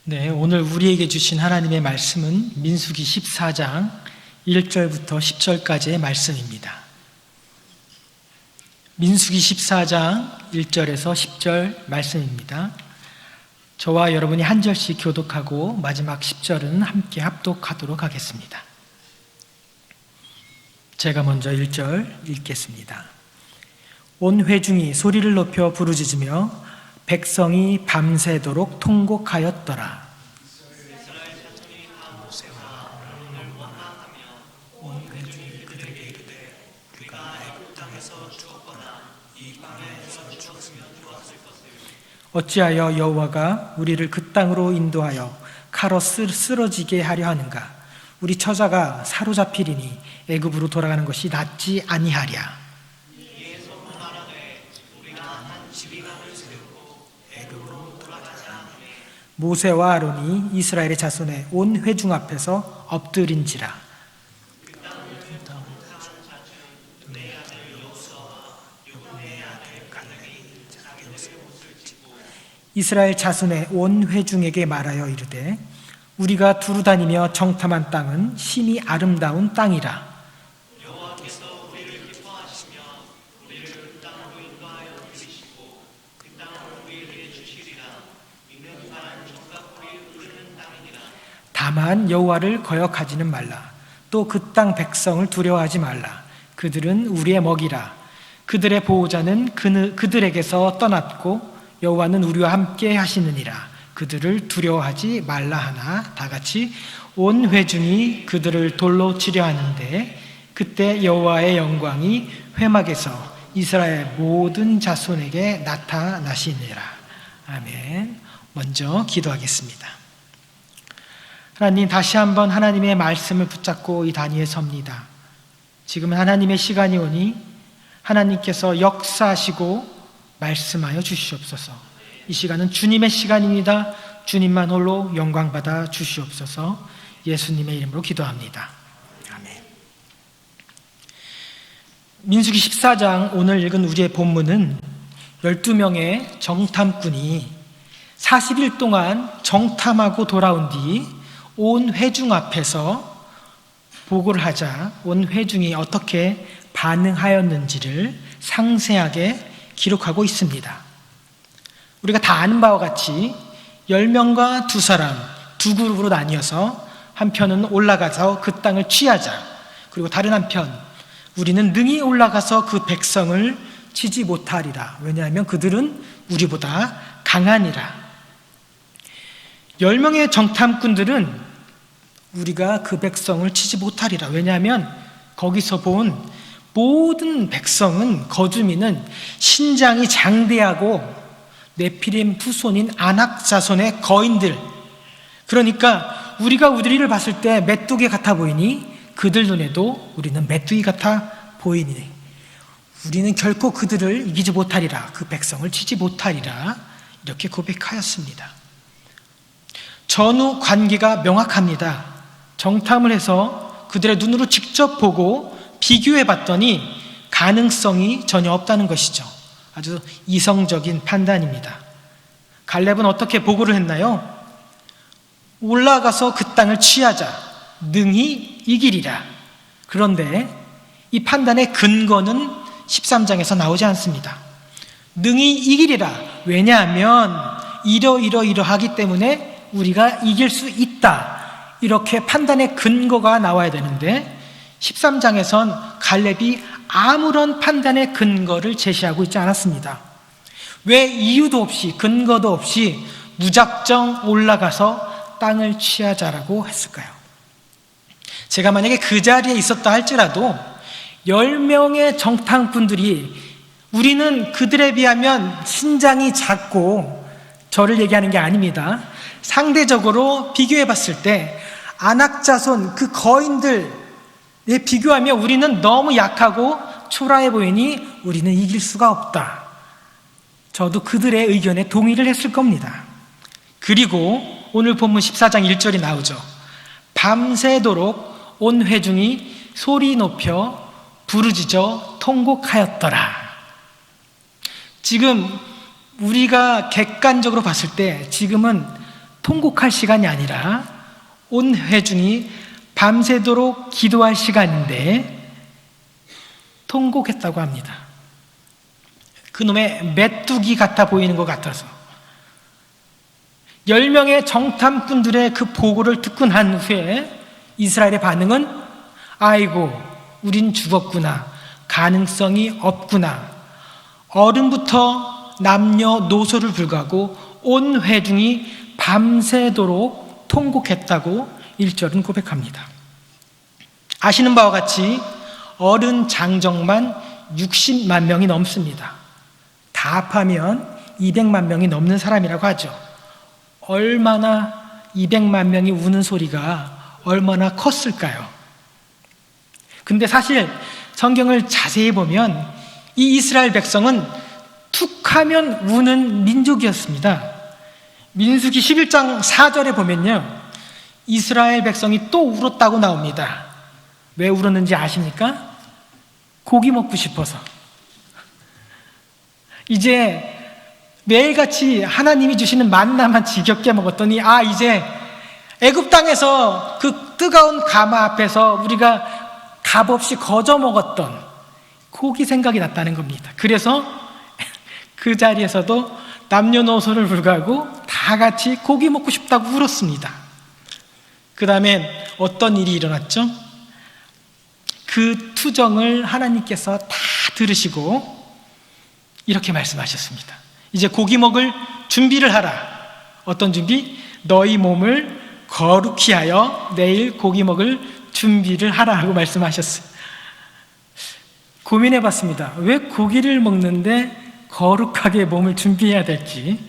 네, 오늘 우리에게 주신 하나님의 말씀은 민수기 14장 1절부터 10절까지의 말씀입니다. 민수기 14장 1절에서 10절 말씀입니다. 저와 여러분이 한 절씩 교독하고 마지막 10절은 함께 합독하도록 하겠습니다. 제가 먼저 1절 읽겠습니다. 온 회중이 소리를 높여 부르짖으며 백성이 밤새도록 통곡하였더라. 온 회중이 그들에게 이르되 우리가 애굽 땅에서 죽었거나 이 광야에서 죽었으면 좋았을 것을 어찌하여 여호와가 우리를 그 땅으로 인도하여 칼로 쓰러지게 하려 하는가? 우리 처자가 사로잡히리니 애굽으로 돌아가는 것이 낫지 아니하랴. 모세와 아론이 이스라엘의 자손의 온 회중 앞에서 엎드린지라. 이스라엘 자손의 온 회중에게 말하여 이르되 우리가 두루 다니며 정탐한 땅은 심히 아름다운 땅이라. 다만 여호와를 거역하지는 말라. 또 그 땅 백성을 두려워하지 말라. 그들은 우리의 먹이라. 그들의 보호자는 그들에게서 떠났고 여호와는 우리와 함께 하시느니라. 그들을 두려워하지 말라 하나 다 같이 온 회중이 그들을 돌로 치려 하는데 그때 여호와의 영광이 회막에서 이스라엘 모든 자손에게 나타나시니라. 아멘. 먼저 기도하겠습니다. 하나님, 다시 한번 하나님의 말씀을 붙잡고 이 단위에 섭니다. 지금은 하나님의 시간이 오니 하나님께서 역사하시고 말씀하여 주시옵소서. 이 시간은 주님의 시간입니다. 주님만 홀로 영광받아 주시옵소서. 예수님의 이름으로 기도합니다. 아멘. 민수기 14장 오늘 읽은 우리의 본문은 12명의 정탐꾼이 40일 동안 정탐하고 돌아온 뒤 온 회중 앞에서 보고를 하자 온 회중이 어떻게 반응하였는지를 상세하게 기록하고 있습니다. 우리가 다 아는 바와 같이 10명과 2사람, 두 그룹으로 나뉘어서 한편은 올라가서 그 땅을 취하자, 그리고 다른 한편 우리는 능히 올라가서 그 백성을 치지 못하리라. 왜냐하면 그들은 우리보다 강하니라. 10명의 정탐꾼들은 우리가 그 백성을 치지 못하리라. 왜냐하면 거기서 본 모든 백성은, 거주민은 신장이 장대하고 네피림 후손인 아낙 자손의 거인들, 그러니까 우리가 우리를 봤을 때 메뚜기 같아 보이니 그들 눈에도 우리는 메뚜기 같아 보이니 우리는 결코 그들을 이기지 못하리라. 그 백성을 치지 못하리라. 이렇게 고백하였습니다. 전후 관계가 명확합니다. 정탐을 해서 그들의 눈으로 직접 보고 비교해 봤더니 가능성이 전혀 없다는 것이죠. 아주 이성적인 판단입니다. 갈렙은 어떻게 보고를 했나요? 올라가서 그 땅을 취하자, 능히 이기리라. 그런데 이 판단의 근거는 13장에서 나오지 않습니다. 능히 이기리라. 왜냐하면 이러하기 때문에 우리가 이길 수 있다. 이렇게 판단의 근거가 나와야 되는데 13장에선 갈렙이 아무런 판단의 근거를 제시하고 있지 않았습니다. 왜 이유도 없이 근거도 없이 무작정 올라가서 땅을 취하자라고 했을까요? 제가 만약에 그 자리에 있었다 할지라도 10명의 정탐꾼들이 우리는 그들에 비하면 신장이 작고, 저를 얘기하는 게 아닙니다. 상대적으로 비교해 봤을 때 아낙 자손 그 거인들에 비교하면 우리는 너무 약하고 초라해 보이니 우리는 이길 수가 없다. 저도 그들의 의견에 동의를 했을 겁니다. 그리고 오늘 본문 14장 1절이 나오죠. 밤새도록 온 회중이 소리 높여 부르짖어 통곡하였더라. 지금 우리가 객관적으로 봤을 때 지금은 통곡할 시간이 아니라 온 회중이 밤새도록 기도할 시간인데 통곡했다고 합니다. 그놈의 메뚜기 같아 보이는 것 같아서. 10명의 정탐꾼들의 그 보고를 듣고 난 후에 이스라엘의 반응은 아이고 우린 죽었구나, 가능성이 없구나. 어른부터 남녀노소를 불구하고 온 회중이 밤새도록 통곡했다고 1절은 고백합니다. 아시는 바와 같이 어른 장정만 60만 명이 넘습니다. 다 합하면 200만 명이 넘는 사람이라고 하죠. 얼마나 200만 명이 우는 소리가 얼마나 컸을까요? 근데 사실 성경을 자세히 보면 이 이스라엘 백성은 툭하면 우는 민족이었습니다. 민수기 11장 4절에 보면요, 이스라엘 백성이 또 울었다고 나옵니다. 왜 울었는지 아십니까? 고기 먹고 싶어서. 이제 매일같이 하나님이 주시는 만나만 지겹게 먹었더니 이제 애굽 땅에서 그 뜨거운 가마 앞에서 우리가 값없이 거저 먹었던 고기 생각이 났다는 겁니다. 그래서 그 자리에서도 남녀노소를 불구하고 다 같이 고기 먹고 싶다고 울었습니다. 그 다음에 어떤 일이 일어났죠? 그 투정을 하나님께서 다 들으시고 이렇게 말씀하셨습니다. 이제 고기 먹을 준비를 하라. 어떤 준비? 너희 몸을 거룩히 하여 내일 고기 먹을 준비를 하라 하고 말씀하셨어요. 고민해 봤습니다. 왜 고기를 먹는데 거룩하게 몸을 준비해야 될지.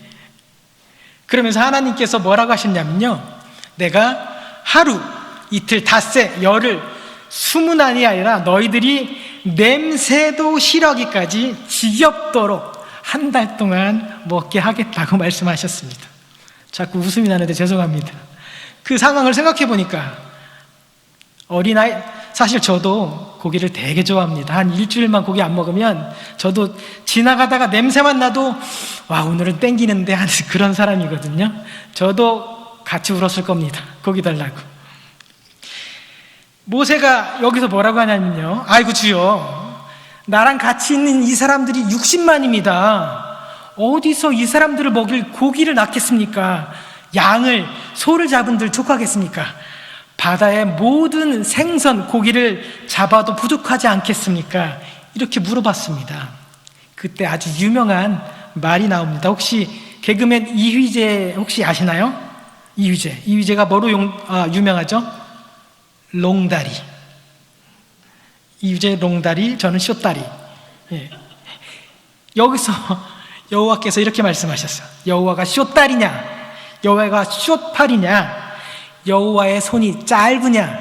그러면서 하나님께서 뭐라고 하셨냐면요, 내가 하루, 이틀, 닷새, 열흘, 수문안이 아니라 너희들이 냄새도 싫어하기까지 지겹도록 한 달 동안 먹게 하겠다고 말씀하셨습니다. 자꾸 웃음이 나는데 죄송합니다. 그 상황을 생각해 보니까 어린아이, 사실 저도 고기를 되게 좋아합니다. 한 일주일만 고기 안 먹으면 저도 지나가다가 냄새만 나도 와 오늘은 땡기는데 하는 그런 사람이거든요. 저도 같이 울었을 겁니다. 고기 달라고. 모세가 여기서 뭐라고 하냐면요, 아이고 주여, 나랑 같이 있는 이 사람들이 60만입니다. 어디서 이 사람들을 먹일 고기를 낳겠습니까? 양을, 소를 잡은들 족하겠습니까? 바다의 모든 생선, 고기를 잡아도 부족하지 않겠습니까? 이렇게 물어봤습니다. 그때 아주 유명한 말이 나옵니다. 혹시 개그맨 이휘재 혹시 아시나요? 이휘재가 뭐로 유명하죠? 롱다리. 이휘재 롱다리, 저는 쇼다리. 예. 여기서 여호와께서 이렇게 말씀하셨어요. 여호와가 쇼다리냐, 여호와가 쇼팔이냐, 여호와의 손이 짧으냐,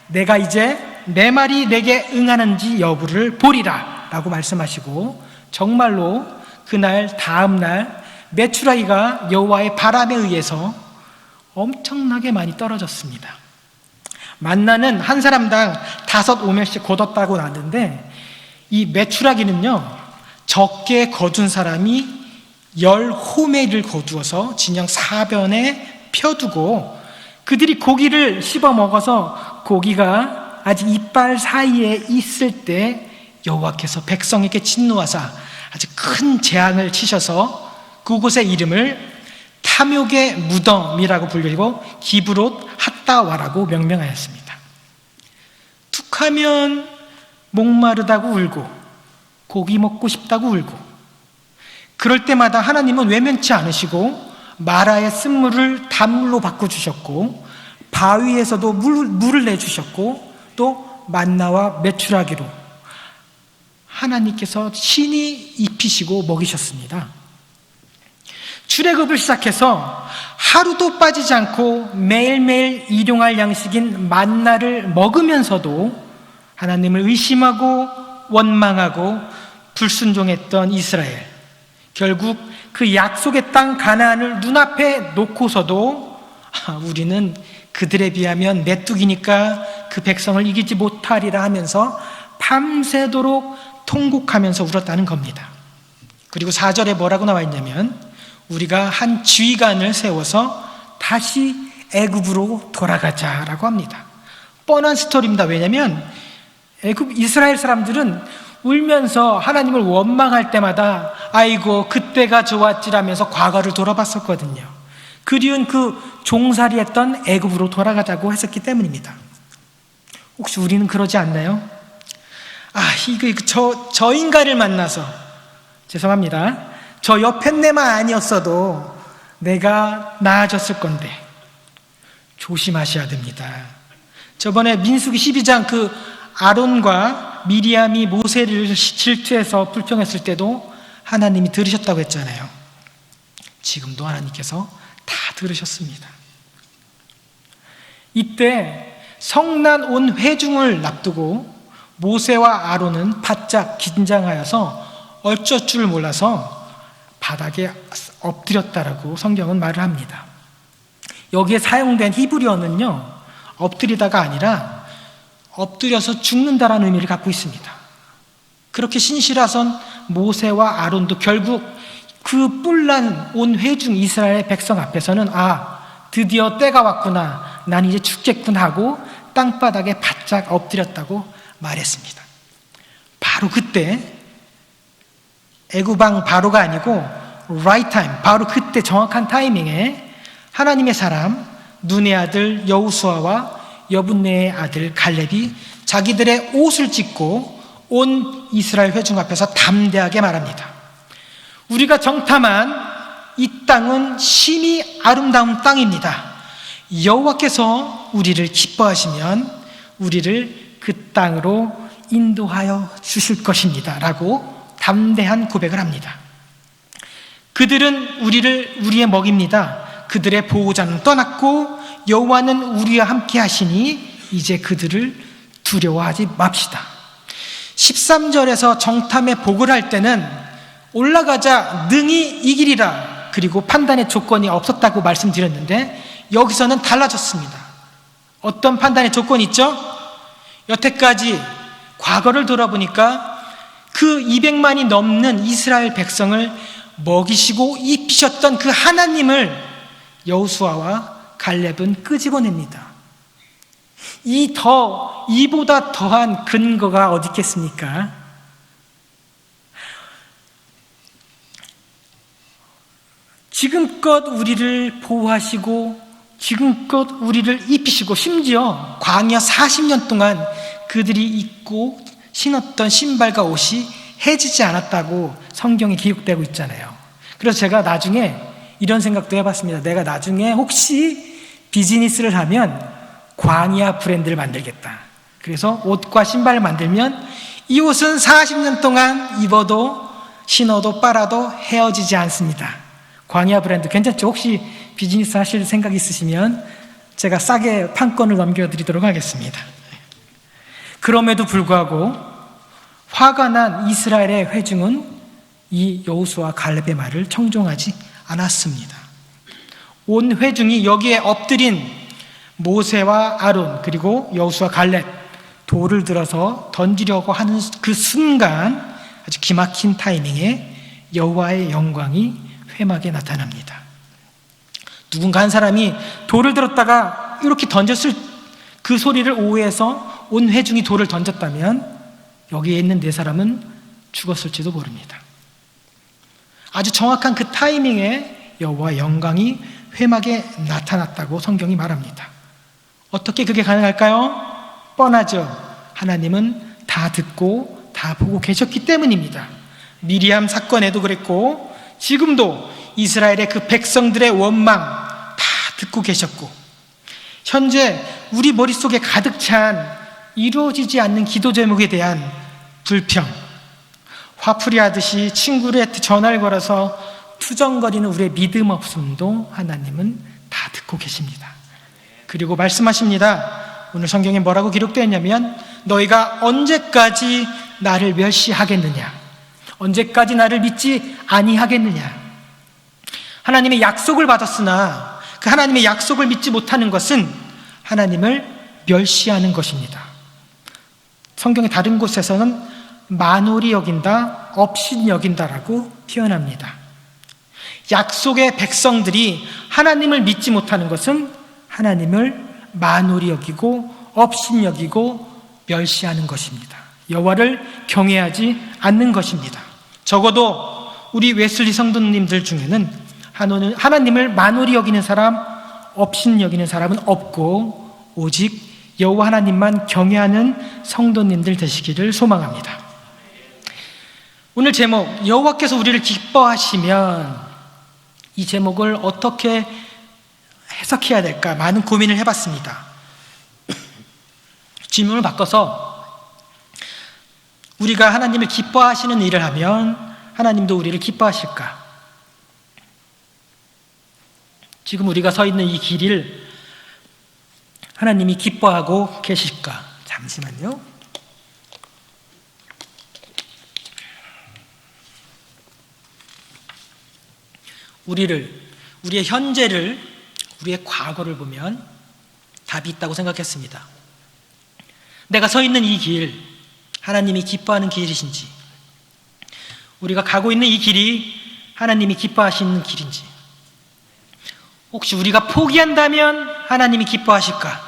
내가 이제 내 말이 내게 응하는지 여부를 보리라 라고 말씀하시고, 정말로 그날 다음날 메추라기가 여호와의 바람에 의해서 엄청나게 많이 떨어졌습니다. 만나는 한 사람당 5오멜씩 거뒀다고 나왔는데, 이 메추라기는요, 적게 거둔 사람이 10호멜을 거두어서 진영 4변에 펴두고 그들이 고기를 씹어 먹어서 고기가 아직 이빨 사이에 있을 때 여호와께서 백성에게 진노하사 아주 큰 재앙을 치셔서 그곳의 이름을 탐욕의 무덤이라고 불리고 기브롯 핫다와라고 명명하였습니다. 툭하면 목마르다고 울고 고기 먹고 싶다고 울고, 그럴 때마다 하나님은 외면치 않으시고 마라의 쓴물을 단물로 바꿔주셨고 바위에서도 물을 내주셨고 또 만나와 메추라기로 하나님께서 신이 입히시고 먹이셨습니다. 출애굽을 시작해서 하루도 빠지지 않고 매일매일 일용할 양식인 만나를 먹으면서도 하나님을 의심하고 원망하고 불순종했던 이스라엘, 결국 그 약속의 땅 가나안을 눈앞에 놓고서도 우리는 그들에 비하면 메뚜기니까 그 백성을 이기지 못하리라 하면서 밤새도록 통곡하면서 울었다는 겁니다. 그리고 4절에 뭐라고 나와 있냐면, 우리가 한 지휘관을 세워서 다시 애굽으로 돌아가자라고 합니다. 뻔한 스토리입니다. 왜냐하면 이스라엘 사람들은 울면서 하나님을 원망할 때마다 아이고 그때가 좋았지라면서 과거를 돌아봤었거든요. 그리운 그 종살이했던 애굽으로 돌아가자고 했었기 때문입니다. 혹시 우리는 그러지 않나요? 저 인간을 만나서 죄송합니다. 저 옆했네만 아니었어도 내가 나아졌을 건데 조심하셔야 됩니다. 저번에 민수기 12장 그 아론과 미리암이 모세를 질투해서 불평했을 때도 하나님이 들으셨다고 했잖아요. 지금도 하나님께서 다 들으셨습니다. 이때 성난 온 회중을 납두고 모세와 아론은 바짝 긴장하여서 어쩔 줄 몰라서 바닥에 엎드렸다라고 성경은 말을 합니다. 여기에 사용된 히브리어는요, 엎드리다가 아니라 엎드려서 죽는다라는 의미를 갖고 있습니다. 그렇게 신실하선 모세와 아론도 결국 그 뿔난 온 회중 이스라엘 백성 앞에서는 드디어 때가 왔구나, 난 이제 죽겠구나 하고 땅바닥에 바짝 엎드렸다고 말했습니다. 바로 그때 애굽왕 바로가 아니고 right time, 바로 그때 정확한 타이밍에 하나님의 사람 눈의 아들 여호수아와 여분네의 아들 갈렙이 자기들의 옷을 찢고 온 이스라엘 회중 앞에서 담대하게 말합니다. 우리가 정탐한 이 땅은 심히 아름다운 땅입니다. 여호와께서 우리를 기뻐하시면 우리를 그 땅으로 인도하여 주실 것입니다 라고 담대한 고백을 합니다. 그들은 우리의 먹입니다. 그들의 보호자는 떠났고 여호와는 우리와 함께 하시니 이제 그들을 두려워하지 맙시다. 13절에서 정탐의 복을 할 때는 올라가자 능히 이기리라, 그리고 판단의 조건이 없었다고 말씀드렸는데 여기서는 달라졌습니다. 어떤 판단의 조건이 있죠? 여태까지 과거를 돌아보니까 그 200만이 넘는 이스라엘 백성을 먹이시고 입히셨던 그 하나님을 여호수아와 갈렙은 끄집어냅니다. 이보다 더한 근거가 어디 있겠습니까? 지금껏 우리를 보호하시고 지금껏 우리를 입히시고 심지어 광야 40년 동안 그들이 입고 신었던 신발과 옷이 해지지 않았다고 성경에 기록되고 있잖아요. 그래서 제가 나중에 이런 생각도 해봤습니다. 내가 나중에 혹시 비즈니스를 하면 광야 브랜드를 만들겠다. 그래서 옷과 신발을 만들면 이 옷은 40년 동안 입어도 신어도 빨아도 헤어지지 않습니다. 광야 브랜드 괜찮죠? 혹시 비즈니스 하실 생각 있으시면 제가 싸게 판권을 넘겨드리도록 하겠습니다. 그럼에도 불구하고 화가 난 이스라엘의 회중은 이 여호수아 갈렙의 말을 청종하지 않았습니다. 온 회중이 여기에 엎드린 모세와 아론 그리고 여호수아 갈렙 돌을 들어서 던지려고 하는 그 순간 아주 기막힌 타이밍에 여호와의 영광이 회막에 나타납니다. 누군가 한 사람이 돌을 들었다가 이렇게 던졌을 그 소리를 오해해서 온 회중이 돌을 던졌다면 여기에 있는 네 사람은 죽었을지도 모릅니다. 아주 정확한 그 타이밍에 여호와의 영광이 회막에 나타났다고 성경이 말합니다. 어떻게 그게 가능할까요? 뻔하죠. 하나님은 다 듣고 다 보고 계셨기 때문입니다. 미리암 사건에도 그랬고 지금도 이스라엘의 그 백성들의 원망 다 듣고 계셨고 현재 우리 머릿속에 가득 찬 이루어지지 않는 기도 제목에 대한 불평, 화풀이 하듯이 친구한테 전화를 걸어서 투정거리는 우리의 믿음 없음도 하나님은 다 듣고 계십니다. 그리고 말씀하십니다. 오늘 성경에 뭐라고 기록되어 있냐면 너희가 언제까지 나를 멸시하겠느냐, 언제까지 나를 믿지 아니하겠느냐. 하나님의 약속을 받았으나 그 하나님의 약속을 믿지 못하는 것은 하나님을 멸시하는 것입니다. 성경의 다른 곳에서는 만홀히 여긴다, 업신 여긴다라고 표현합니다. 약속의 백성들이 하나님을 믿지 못하는 것은 하나님을 만홀히 여기고 업신 여기고 멸시하는 것입니다. 여호와를 경외하지 않는 것입니다. 적어도 우리 웨슬리 성도님들 중에는 하나님을 만홀히 여기는 사람, 업신 여기는 사람은 없고 오직 여호와 하나님만 경외하는 성도님들 되시기를 소망합니다. 오늘 제목, 여호와께서 우리를 기뻐하시면, 이 제목을 어떻게 해석해야 될까 많은 고민을 해봤습니다. 질문을 바꿔서 우리가 하나님을 기뻐하시는 일을 하면 하나님도 우리를 기뻐하실까? 지금 우리가 서 있는 이 길을 하나님이 기뻐하고 계실까? 잠시만요. 우리의 현재를, 우리의 과거를 보면 답이 있다고 생각했습니다. 내가 서 있는 이 길, 하나님이 기뻐하는 길이신지, 우리가 가고 있는 이 길이 하나님이 기뻐하시는 길인지, 혹시 우리가 포기한다면 하나님이 기뻐하실까?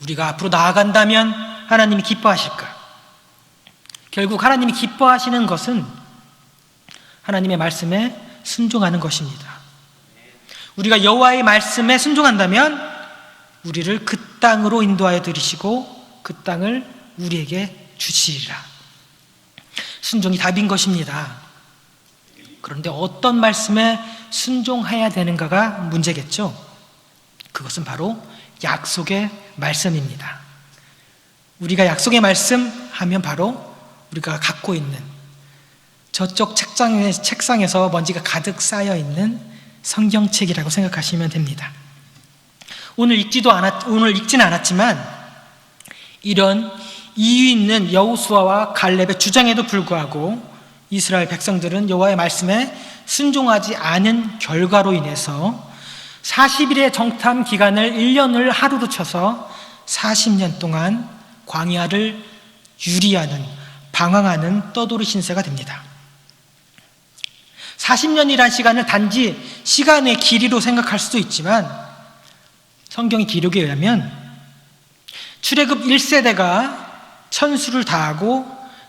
우리가 앞으로 나아간다면 하나님이 기뻐하실까? 결국 하나님이 기뻐하시는 것은 하나님의 말씀에 순종하는 것입니다. 우리가 여호와의 말씀에 순종한다면 우리를 그 땅으로 인도하여 들이시고 그 땅을 우리에게 주시리라. 순종이 답인 것입니다. 그런데 어떤 말씀에 순종해야 되는가가 문제겠죠. 그것은 바로 약속의 말씀입니다. 우리가 약속의 말씀 하면 바로 우리가 갖고 있는 저쪽 책상에서 먼지가 가득 쌓여 있는 성경책이라고 생각하시면 됩니다. 오늘 읽지는 않았지만 이런 이유 있는 여호수아와 갈렙의 주장에도 불구하고 이스라엘 백성들은 여호와의 말씀에 순종하지 않은 결과로 인해서 40일의 정탐 기간을 1년을 하루로 쳐서 40년 동안 광야를 유리하는, 방황하는 떠돌이 신세가 됩니다. 40년이란 시간을 단지 시간의 길이로 생각할 수도 있지만 성경의 기록에 의하면 출애굽 1세대가 천수를 다하고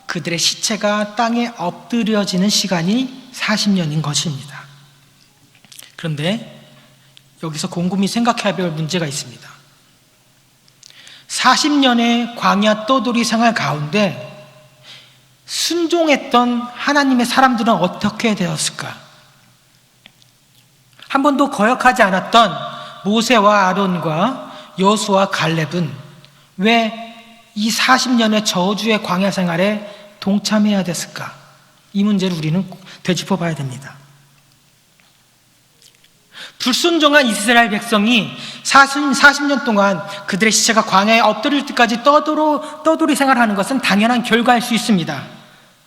그들의 시체가 땅에 엎드려지는 시간이 40년인 것입니다. 그런데 여기서 곰곰이 생각해야 할 문제가 있습니다. 40년의 광야 떠돌이 생활 가운데 순종했던 하나님의 사람들은 어떻게 되었을까? 한 번도 거역하지 않았던 모세와 아론과 여호수아와 갈렙은 왜 이 40년의 저주의 광야 생활에 동참해야 됐을까? 이 문제를 우리는 되짚어 봐야 됩니다. 불순종한 이스라엘 백성이 40년 동안 그들의 시체가 광야에 엎드릴 때까지 떠돌이 생활하는 것은 당연한 결과일 수 있습니다.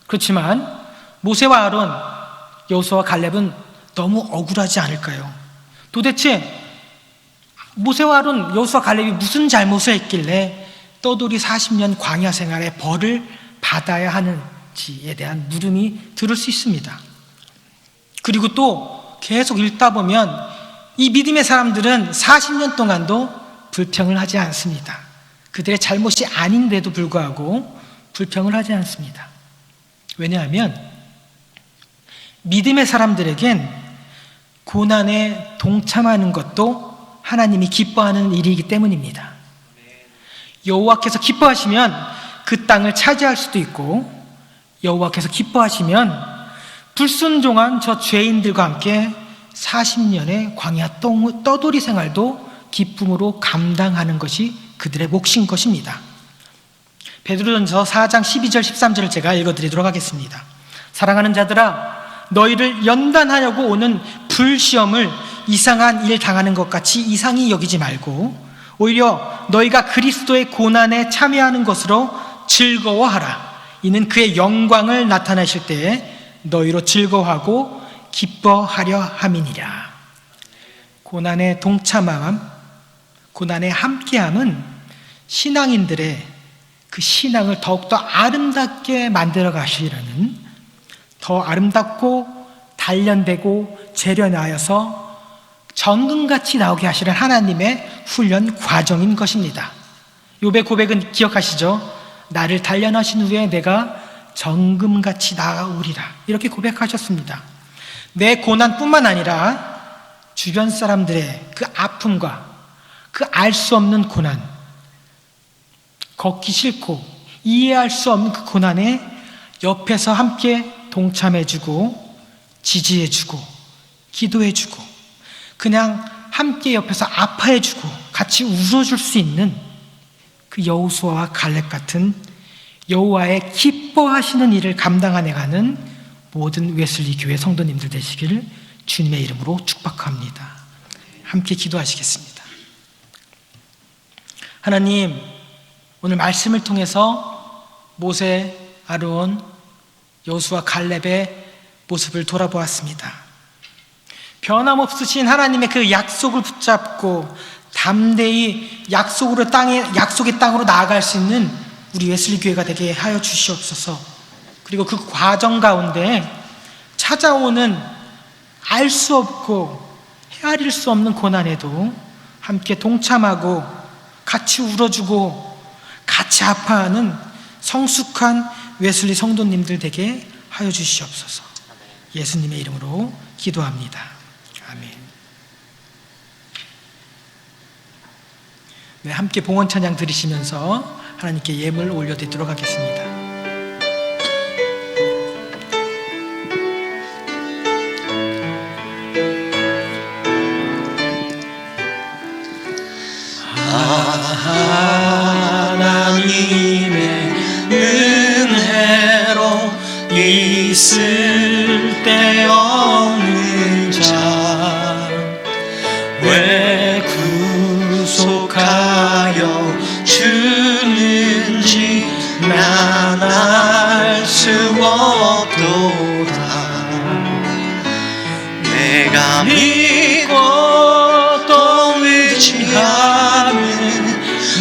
그렇지만 모세와 아론, 여호수아와 갈렙은 너무 억울하지 않을까요? 도대체 모세와 아론, 여호수아, 갈렙이 무슨 잘못을 했길래 떠돌이 40년 광야 생활의 벌을 받아야 하는지에 대한 물음이 들을 수 있습니다. 그리고 또 계속 읽다 보면 이 믿음의 사람들은 40년 동안도 불평을 하지 않습니다. 그들의 잘못이 아닌데도 불구하고 불평을 하지 않습니다. 왜냐하면 믿음의 사람들에겐 고난에 동참하는 것도 하나님이 기뻐하는 일이기 때문입니다. 여호와께서 기뻐하시면 그 땅을 차지할 수도 있고 여호와께서 기뻐하시면 불순종한 저 죄인들과 함께 40년의 광야 떠돌이 생활도 기쁨으로 감당하는 것이 그들의 몫인 것입니다. 베드로전서 4장 12절 13절을 제가 읽어드리도록 하겠습니다. 사랑하는 자들아, 너희를 연단하려고 오는 불시험을 이상한 일 당하는 것 같이 이상히 여기지 말고 오히려 너희가 그리스도의 고난에 참여하는 것으로 즐거워하라. 이는 그의 영광을 나타내실 때에 너희로 즐거워하고 기뻐하려 함이니라. 고난에 동참함, 고난에 함께함은 신앙인들의 그 신앙을 더욱더 아름답게 만들어 가시라는, 더 아름답고 단련되고 재련하여서 정금같이 나오게 하시는 하나님의 훈련 과정인 것입니다. 욥의 고백은 기억하시죠? 나를 단련하신 후에 내가 정금같이 나아오리라, 이렇게 고백하셨습니다. 내 고난뿐만 아니라 주변 사람들의 그 아픔과 그 알 수 없는 고난, 걷기 싫고 이해할 수 없는 그 고난에 옆에서 함께 동참해주고 지지해주고 기도해주고 그냥 함께 옆에서 아파해주고 같이 울어줄 수 있는 그 여호수아와 갈렙 같은 여호와의 기뻐하시는 일을 감당해가는 모든 웨슬리 교회 성도님들 되시기를 주님의 이름으로 축복합니다. 함께 기도하시겠습니다. 하나님, 오늘 말씀을 통해서 모세, 아론, 여호수아, 갈렙의 모습을 돌아보았습니다. 변함없으신 하나님의 그 약속을 붙잡고 담대히 약속의 땅으로 나아갈 수 있는 우리 웨슬리 교회가 되게 하여 주시옵소서. 그리고 그 과정 가운데 찾아오는 알 수 없고 헤아릴 수 없는 고난에도 함께 동참하고 같이 울어주고 같이 아파하는 성숙한 웨슬리 성도님들 되게 하여 주시옵소서. 예수님의 이름으로 기도합니다. 아멘. 네, 함께 봉헌 찬양 들으시면서 하나님께 예물 올려드리도록 하겠습니다. 하나님의 은혜로 있을 때 없는 자 왜 구속하여 주는지 난 알 수 없도다. 내가 믿고 또 의지하는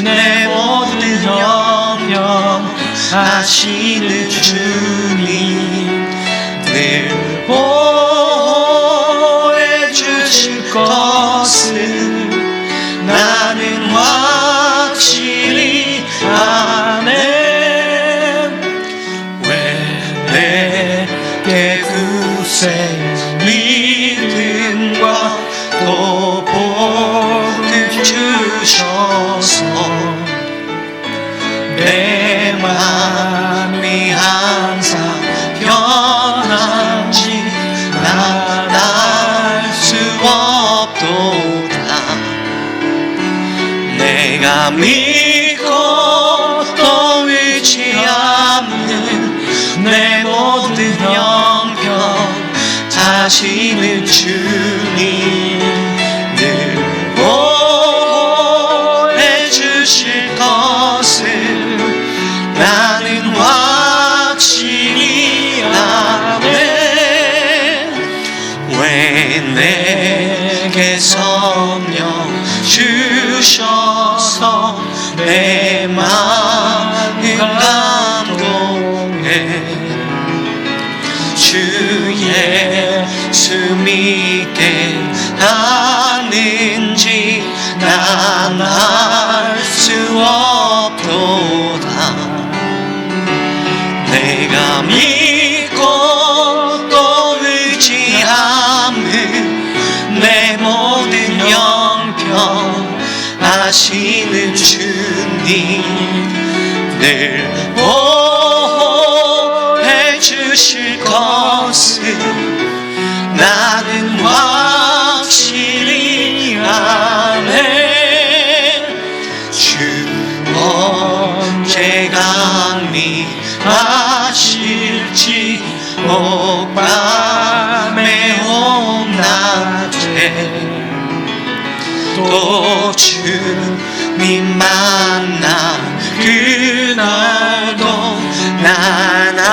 내 모든 영병 하시는 주님 늘 보호해 주실 것을 나는 확실히 아네. 왜 내게 구세 믿음과 또 복을 주셔서 내 마음이 항상 편한지 난 알 수 없도다. 내가 믿고 또 의지하는 내 모든 영병 하시는 주님 늘 보호해 주실 것을 나는 확실히 아네. 왜 내게 성령 주셔서 내 마음을 감동해 주 예수 믿게 하는지 난 알 수 없도다. 내가 믿고 또 의지하는 내 모든 영병 하시는 주님 늘 보호해 주실 것을 나는 확실히 아네. 주 언제 강림하실지 옥밤에 온낮에 또 주님 만나 그날도 난 알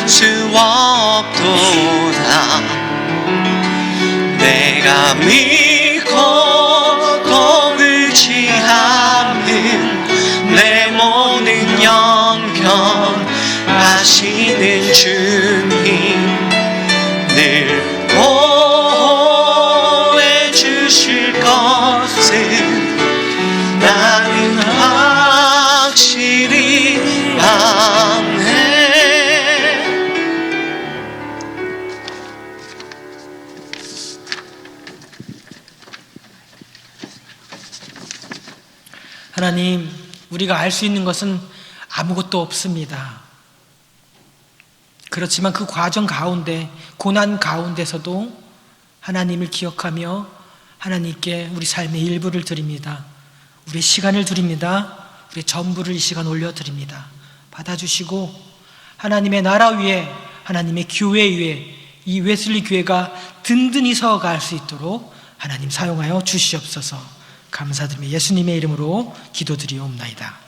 수 없도다. 내가 믿고 또 의지하는 내 모든 영병 하시는 주님 늘 하나님, 우리가 알 수 있는 것은 아무것도 없습니다. 그렇지만 그 과정 가운데, 고난 가운데서도 하나님을 기억하며 하나님께 우리 삶의 일부를 드립니다. 우리의 시간을 드립니다. 우리의 전부를 이 시간 올려드립니다. 받아주시고 하나님의 나라 위에, 하나님의 교회 위에 이 웨슬리 교회가 든든히 서갈 수 있도록 하나님 사용하여 주시옵소서. 감사드리며 예수님의 이름으로 기도드리옵나이다.